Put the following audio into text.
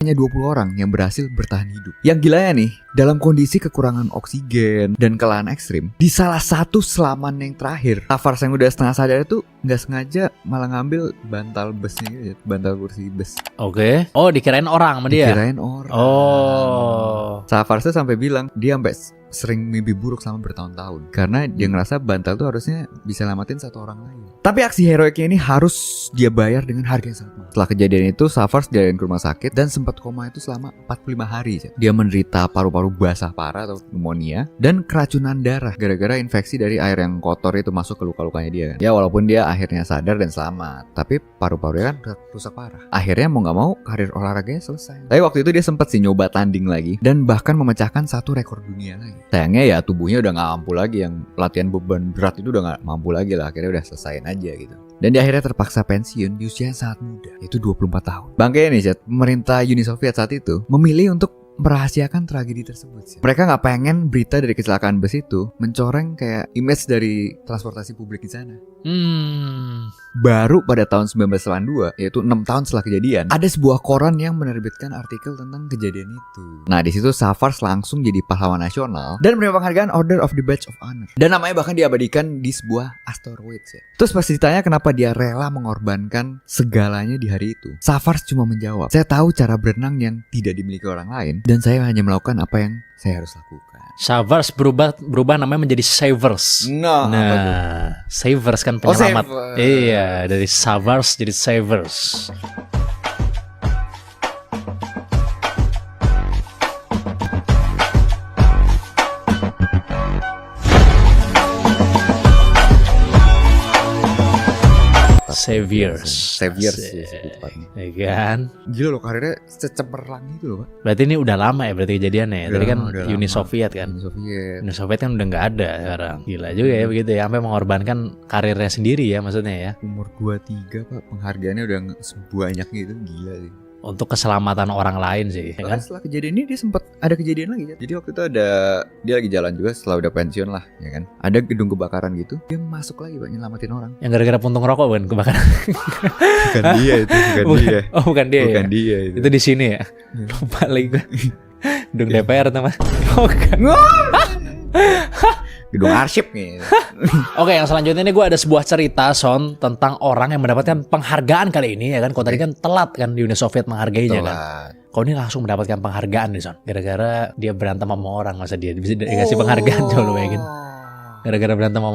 hanya 20 orang yang berhasil bertahan hidup. Yang gilanya nih, dalam kondisi kekurangan oksigen dan kelelahan ekstrim, di salah satu selaman yang terakhir, Savarz yang udah setengah sadar itu nggak sengaja malah ngambil bantal busnya gitu, bantal kursi bus. Oke. Oh, dikirain orang sama dia. Dikirain orang. Oh. Savarz tuh sampai bilang dia sampai sering mimpi buruk sama bertahun-tahun karena dia ngerasa bantal tuh harusnya bisa lamatin satu orang lain. Tapi aksi heroiknya ini harus dia bayar dengan harga yang sangat mahal. Setelah kejadian itu, Savarz dibawa ke rumah sakit dan sempat koma itu selama 45 hari. Dia menderita paru-paru basah parah atau pneumonia dan keracunan darah gara-gara infeksi dari air yang kotor itu masuk ke luka-lukanya dia kan. Ya walaupun dia akhirnya sadar dan selamat, tapi paru-parunya kan rusak parah. Akhirnya mau gak mau karir olahraganya selesai. Tapi waktu itu dia sempat sih nyoba tanding lagi dan bahkan memecahkan satu rekor dunia lagi. Sayangnya ya tubuhnya udah gak mampu lagi, yang latihan beban berat itu udah gak mampu lagi lah. Akhirnya udah selesain aja gitu. Dan dia akhirnya terpaksa pensiun di usia yang sangat muda, yaitu 24 tahun. Bangkanya nih, Chat, pemerintah Uni Soviet saat itu memilih untuk merahasiakan tragedi tersebut. Mereka nggak pengen berita dari kecelakaan bus itu mencoreng kayak image dari transportasi publik di sana. Baru pada tahun 1982, yaitu 6 tahun setelah kejadian, ada sebuah koran yang menerbitkan artikel tentang kejadian itu. Nah, di situ Savarz langsung jadi pahlawan nasional dan menerima penghargaan Order of the Badge of Honor. Dan namanya bahkan diabadikan di sebuah asteroid. Terus pas ditanya kenapa dia rela mengorbankan segalanya di hari itu, Savarz cuma menjawab, "Saya tahu cara berenang yang tidak dimiliki orang lain dan saya hanya melakukan apa yang saya harus lakukan." Savarz berubah namanya menjadi Savers. Nah, Savers kan penyelamat. Iya, dari Savarz jadi Savers. Saviors ya sebutannya. Ya kan? Gila loh, karirnya secemerlang itu loh, Pak. Berarti ini udah lama ya berarti kejadiannya ya. Tadi kan Uni lama. Soviet kan. Uni Soviet kan udah nggak ada sekarang. Gila juga ya begitu ya, sampai mengorbankan karirnya sendiri ya maksudnya ya. Umur 23 Pak, penghargaannya udah sebanyak gitu, gila sih. Untuk keselamatan orang lain sih ya kan? Setelah kejadian ini dia sempat ada kejadian lagi ya. Jadi waktu itu dia lagi jalan juga setelah udah pensiun lah ya kan. Ada gedung kebakaran gitu, dia masuk lagi Pak nyelamatin orang. Yang gara-gara puntung rokok bukan kebakaran. Bukan dia itu, bukan dia. Oh bukan dia bukan ya? Dia itu. Itu di sini ya? Lupa lagi gue. Gedung DPR teman. Gedung arsip nih. Oke, yang selanjutnya ini gue ada sebuah cerita Son tentang orang yang mendapatkan penghargaan kali ini ya kan. Kok tadi kan telat kan di Uni Soviet menghargainya kan. Kok ini langsung mendapatkan penghargaan nih Son. Gara-gara dia berantem sama orang, masa dia bisa dikasih penghargaan coba lu bayangin. Gara-gara berantem sama